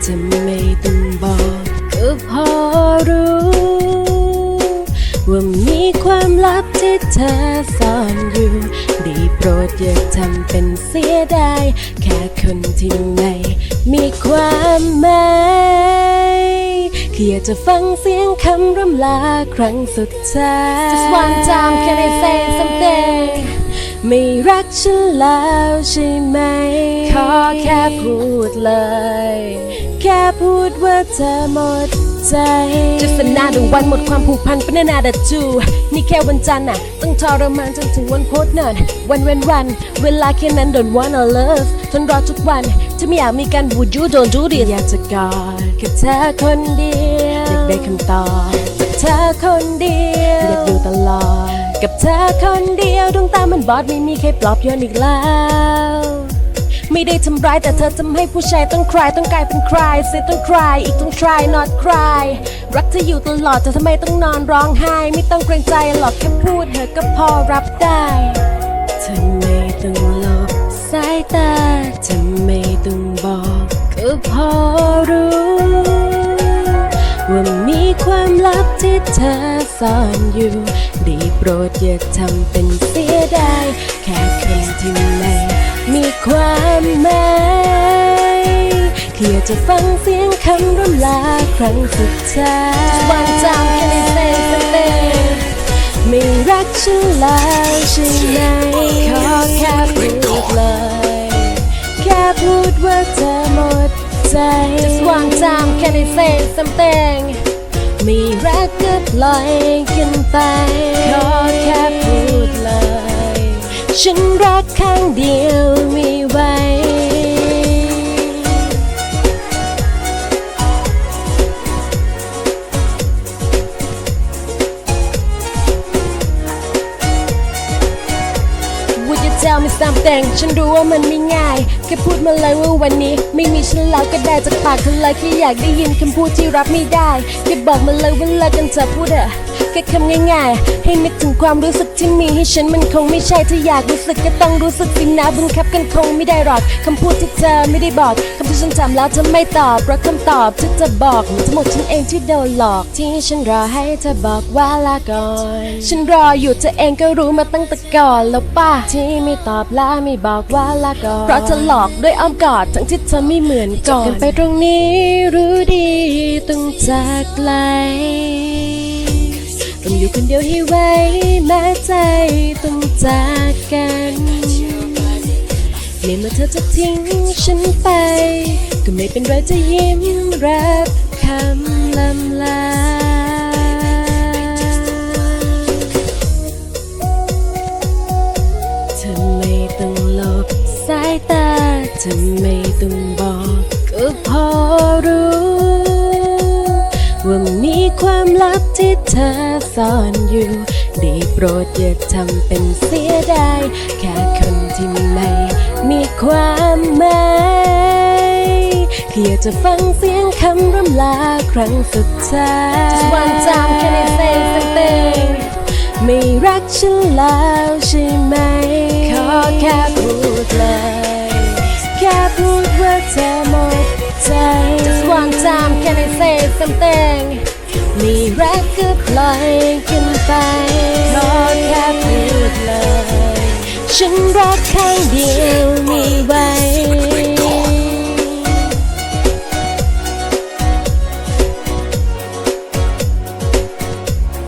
เธอไม่ต้องบอกก็พอรู้ว่ามีความลับที่เธอซ่อนอยู่ได้โปรดอย่าทำเป็นเสียดายแค่คนที่ไม่มีความหมายแค่อยากจะฟังเสียงคำร่ำลาครั้งสุดท้าย Just one time can I say something ไม่รักฉันแล้วใช่ไหมขอแค่พูดเลยแค่พูดว่าเธอหมดใจ Just another one หมดความผูกพันเป็น another two นี่แค่วันจันทร์น่ะต้องทรมานจนถึงวันพุธนั่นวันเว้นวันเวลาแค่นั้น don't wanna love ทนรอทุกวันถ้าไม่อยากมีกัน would you don't do this อยากจะกอดกับเธอคนเดียวอยากได้คำตอบจากเธอคนเดียวอยากอยู่ตลอดกับเธอคนเดียวดวงตามันบอดไม่มีใครปลอบโยนอีกแล้วไม่ได้ทำร้ายแต่เธอทำให้ผู้ชายต้องคลายต้องกลายเป็นคลายเสียต้องคลายอีกต้อง try not cry รักเธออยู่ตลอดแต่ทำไมต้องนอนร้องไห้ไม่ต้องเกรงใจหรอกแค่พูดเธอก็พอรับได้เธอไม่ต้องหลบสายตาเธอไม่ต้องบอกก็พอรู้ว่ามีความลับที่เธอซ่อนอยู่ได้โปรดอย่าทำเป็นเสียดายแค่คนที่ไม่มีความหมายแค่อยากจะฟังเสียงคำร่ำลาครั้งสุดท้าย One time can I say something ไม่รักฉันแล้วใช่ไหมขอแค่พูดเลยแค่พูดว่าเธอหมดใจ Just one time can I say something ไม่รักก็ปล่อยกันไปขอแค่พูดเลยฉันรักข้างเดียวไม่ไหวTell me something ฉันรู้ว่ามันไม่ง่ายแค่พูดมาเลยว่าวันนี้ไม่มีฉันแล้วก็ได้จากปากเธอเลยแค่อยากได้ยินคำพูดที่รับไม่ได้แค่บอกมาเลยว่าเลิกกันเธอพูดอะแค่คำง่ายๆให้นึกถึงความรู้สึกที่มีให้ฉันมันคงไม่ใช่ถ้าอยากรู้สึกก็ต้องรู้สึกสินะบังคับกันคงไม่ได้หรอกคำพูดที่เธอไม่ได้บอกคำที่ฉันจำแล้วเธอไม่ตอบเพราะคำตอบที่เธอบอกมันทั้งหมดฉันเองที่โดนหลอกที่ฉันรอให้เธอบอกว่าลาก่อนฉันรออยู่เธอเองก็รู้มาตั้งแต่ก่อนแล้วป่ะที่ไม่ตอบและไม่บอกว่าลาก่อนเพราะเธอหลอกด้วยอ้อมกอดทั้งที่เธอไม่เหมือนก่อนกันไปตรงนี้รู้ดีต้องจากไกลต้องอยู่คนเดียวให้ไว้แม้ใจต้องจากกันในเมื่อเธอจะทิ้งฉันไปก็ไม่เป็นไรจะยิ้มรับคำลำลาเธอไม่ต้องหลบสายตาเธอไม่ต้องบอกก็พอรู้ว่ามีความลับที่เธอซ่อนอยู่ได้โปรดอย่าทำเป็นเสียดายแค่คนที่ไม่มีความหมายแค่อยากจะฟังเสียงคำร่ำลาครั้งสุดท้าย Just one time can I say something ไม่รักฉันแล้วใช่ไหมขอแค่พูดเลยแค่พูดว่าเธอหมดใจ Just one time can I say something ไม่รักก็ปล่อยกันไปขอแค่